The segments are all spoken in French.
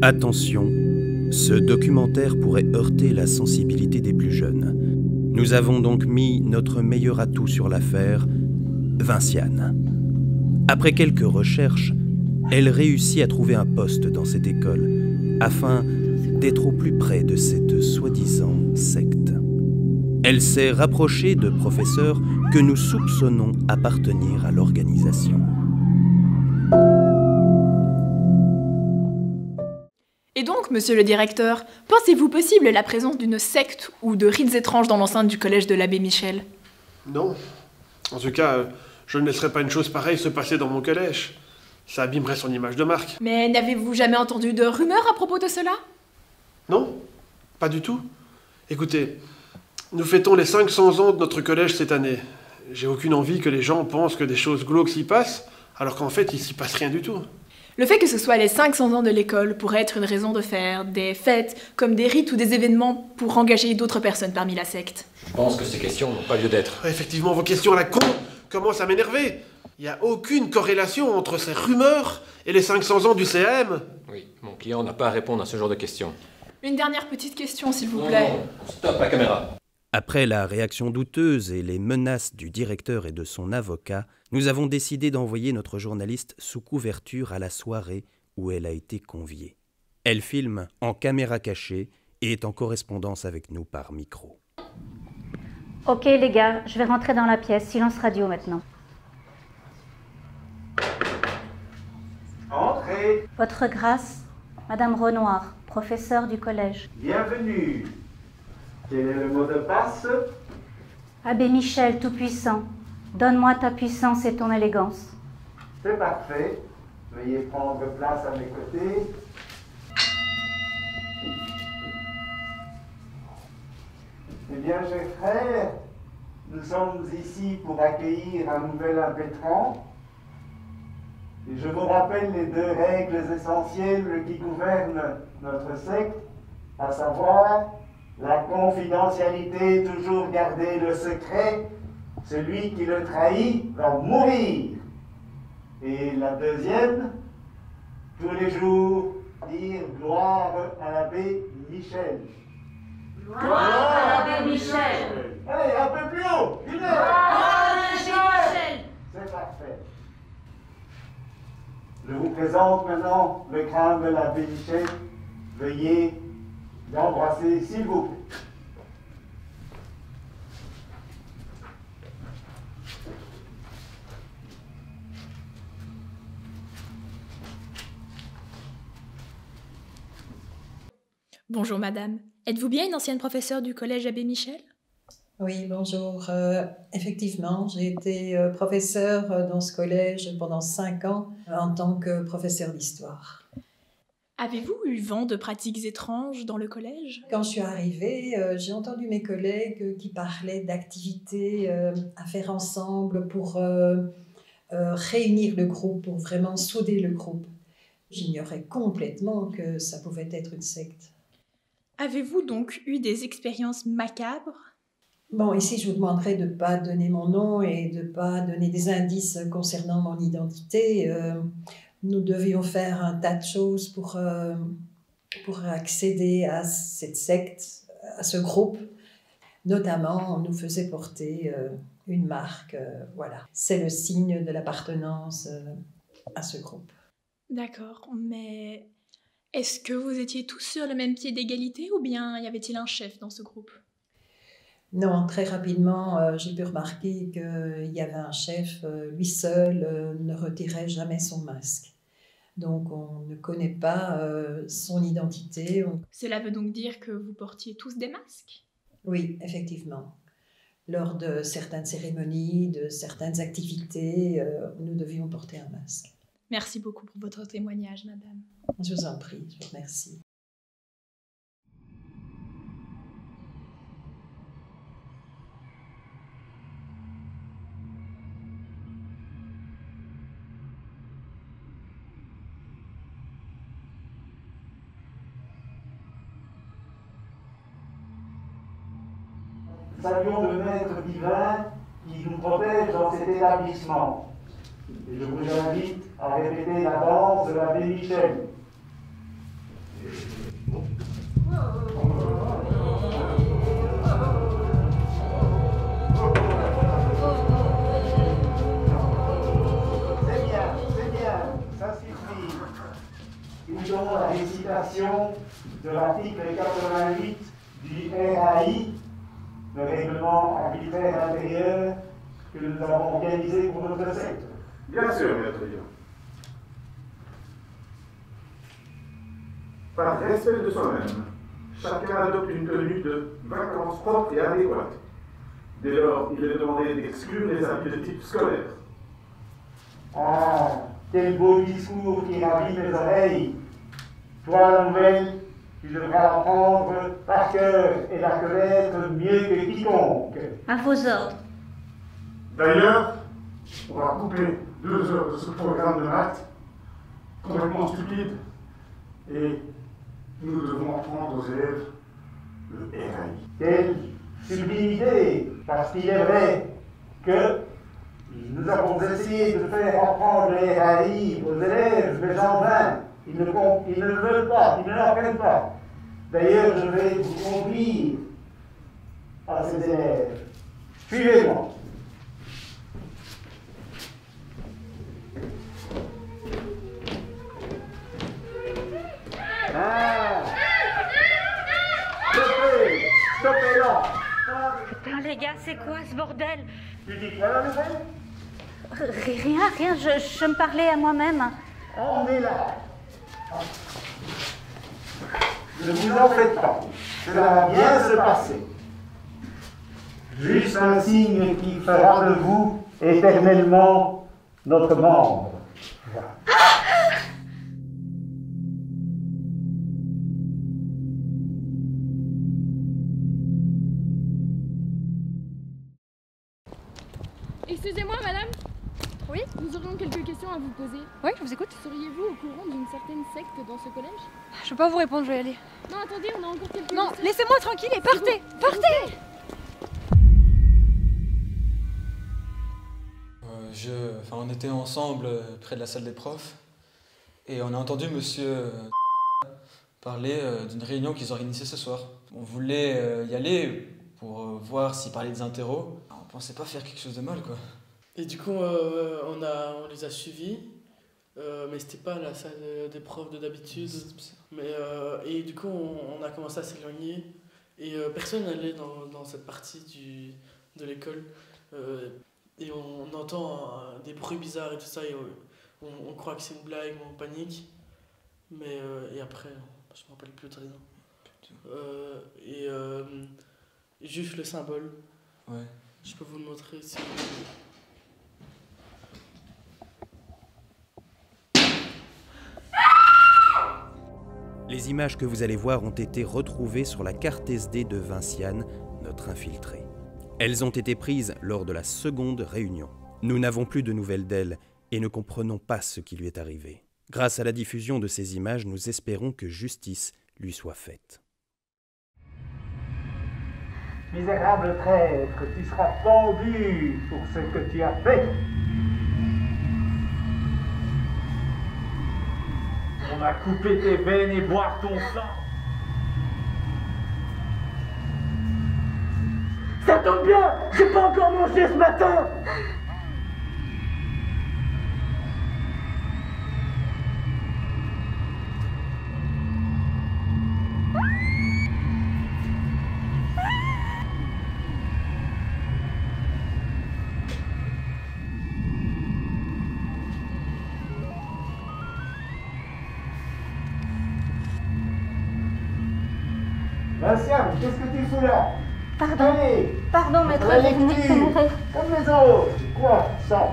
Attention, ce documentaire pourrait heurter la sensibilité des plus jeunes. Nous avons donc mis notre meilleur atout sur l'affaire, Vinciane. Après quelques recherches, elle réussit à trouver un poste dans cette école, afin d'être au plus près de cette soi-disant secte. Elle s'est rapprochée de professeurs que nous soupçonnons appartenir à l'organisation. Et donc, monsieur le directeur, pensez-vous possible la présence d'une secte ou de rites étranges dans l'enceinte du collège de l'abbé Michel? Non. En tout cas, je ne laisserai pas une chose pareille se passer dans mon collège. Ça abîmerait son image de marque. Mais n'avez-vous jamais entendu de rumeurs à propos de cela? Non, pas du tout. Écoutez, nous fêtons les 500 ans de notre collège cette année. J'ai aucune envie que les gens pensent que des choses glauques s'y passent, alors qu'en fait, il s'y passe rien du tout. Le fait que ce soit les 500 ans de l'école pourrait être une raison de faire des fêtes, comme des rites ou des événements pour engager d'autres personnes parmi la secte. Je pense que ces questions n'ont pas lieu d'être. Effectivement, vos questions à la con commencent à m'énerver. Il n'y a aucune corrélation entre ces rumeurs et les 500 ans du CAM. Oui, mon client n'a pas à répondre à ce genre de questions. Une dernière petite question, s'il vous plaît. Non, stop la caméra. Après la réaction douteuse et les menaces du directeur et de son avocat, nous avons décidé d'envoyer notre journaliste sous couverture à la soirée où elle a été conviée. Elle filme en caméra cachée et est en correspondance avec nous par micro. Ok les gars, je vais rentrer dans la pièce. Silence radio maintenant. Entrez. Votre grâce, Madame Renoir, professeure du collège. Bienvenue. Quel est le mot de passe? Abbé Michel Tout-Puissant, donne-moi ta puissance et ton élégance. C'est parfait. Veuillez prendre place à mes côtés. Eh bien, chers frères, nous sommes ici pour accueillir un nouvel impétrant. Et je vous rappelle les deux règles essentielles qui gouvernent notre secte, à savoir la confidentialité, toujours garder le secret. Celui qui le trahit va mourir. Et la deuxième, tous les jours, dire gloire à l'abbé Michel. Gloire à l'abbé Michel. Allez, un peu plus haut. Gloire à l'abbé Michel. C'est parfait. Je vous présente maintenant le crâne de l'abbé Michel. Veuillez l'embrasser, s'il vous plaît. Bonjour madame, êtes-vous bien une ancienne professeure du collège abbé Michel? Oui, bonjour. Effectivement, j'ai été professeure dans ce collège pendant 5 ans en tant que professeure d'histoire. Avez-vous eu vent de pratiques étranges dans le collège? Quand je suis arrivée, j'ai entendu mes collègues qui parlaient d'activités à faire ensemble pour réunir le groupe, pour vraiment souder le groupe. J'ignorais complètement que ça pouvait être une secte. Avez-vous donc eu des expériences macabres? Bon, ici, je vous demanderai de ne pas donner mon nom et de ne pas donner des indices concernant mon identité. Nous devions faire un tas de choses pour accéder à cette secte, à ce groupe. Notamment, on nous faisait porter une marque, voilà. C'est le signe de l'appartenance à ce groupe. D'accord, mais est-ce que vous étiez tous sur le même pied d'égalité ou bien y avait-il un chef dans ce groupe? Non, très rapidement, j'ai pu remarquer qu'il y avait un chef, lui seul ne retirait jamais son masque. Donc on ne connaît pas son identité. Cela veut donc dire que vous portiez tous des masques? Oui, effectivement. Lors de certaines cérémonies, de certaines activités, nous devions porter un masque. Merci beaucoup pour votre témoignage, madame. Je vous en prie, je vous remercie. Saluons le maître divin qui nous protège dans cet établissement. Et je vous invite à répéter la danse de l'abbé Michel. C'est bien, ça suffit. Nous avons la récitation de l'article 88 du RAI, le règlement arbitraire intérieur que nous avons organisé pour notre secte. Bien sûr, maître Dion. Par respect de soi-même, chacun adopte une tenue de vacances propre et adéquate. Dès lors, il est demandé d'exclure les habits de type scolaire. Ah, quel beau discours qui ravit mes oreilles. Toi, la nouvelle, tu devras l'apprendre par cœur et la connaître mieux que quiconque. À vos ordres. D'ailleurs, on va couper 2 heures de ce programme de maths, complètement stupide, et nous devons apprendre aux élèves le RAI. Quelle sublimité, parce qu'il est vrai que nous avons essayé de faire apprendre les RAI aux élèves, mais en vain. Ils ne le veulent pas, ils ne l'apprennent pas. D'ailleurs, je vais vous conduire à ces élèves. Suivez-moi. Ah. Stoppez là. Putain, les gars, c'est quoi ce bordel? Tu dis quoi, la nouvelle? Rien, je me parlais à moi-même. On est là. Ne vous en faites pas. Cela va bien se passer. Juste un signe qui fera de vous éternellement notre membre. Voilà. Excusez-moi, madame. Oui? Nous aurions quelques questions à vous poser. Oui, je vous écoute. Seriez-vous au courant d'une certaine secte dans ce collège? Je peux pas vous répondre, je vais y aller. Non, attendez, on a encore quelques Non, questions. laissez-moi tranquille et partez! Partez! On était ensemble près de la salle des profs et on a entendu monsieur parler d'une réunion qu'ils organisaient ce soir. On voulait y aller pour voir s'ils parlaient des interros. On pensait pas faire quelque chose de mal, quoi. Et du coup, on les a suivis, mais c'était pas la salle des profs de d'habitude. Et du coup, on a commencé à s'éloigner et personne n'allait dans cette partie de l'école. Et on entend des bruits bizarres et tout ça, et on croit que c'est une blague, on panique. Mais et après, je me rappelle plus très bien. Juste le symbole. Ouais. Je peux vous le montrer si vous voulez. Les images que vous allez voir ont été retrouvées sur la carte SD de Vinciane, notre infiltrée. Elles ont été prises lors de la seconde réunion. Nous n'avons plus de nouvelles d'elle et ne comprenons pas ce qui lui est arrivé. Grâce à la diffusion de ces images, nous espérons que justice lui soit faite. Misérable traître, tu seras pendu pour ce que tu as fait. On a coupé tes veines et boire ton sang. Ça tombe bien, j'ai pas encore mangé ce matin. Vinciane, qu'est-ce que tu fous là? Pardon. Allez, Pardon, maître. la lecture, comme les autres. Quoi, ça?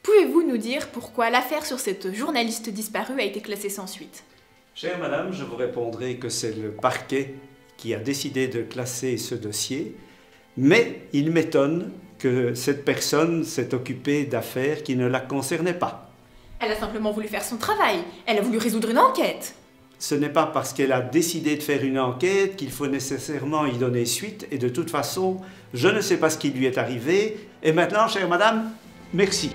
Pouvez-vous nous dire pourquoi l'affaire sur cette journaliste disparue a été classée sans suite? Chère madame, je vous répondrai que c'est le parquet qui a décidé de classer ce dossier, mais il m'étonne que cette personne s'est occupée d'affaires qui ne la concernaient pas. Elle a simplement voulu faire son travail. Elle a voulu résoudre une enquête. Ce n'est pas parce qu'elle a décidé de faire une enquête qu'il faut nécessairement y donner suite. Et de toute façon, je ne sais pas ce qui lui est arrivé. Et maintenant, chère madame, merci.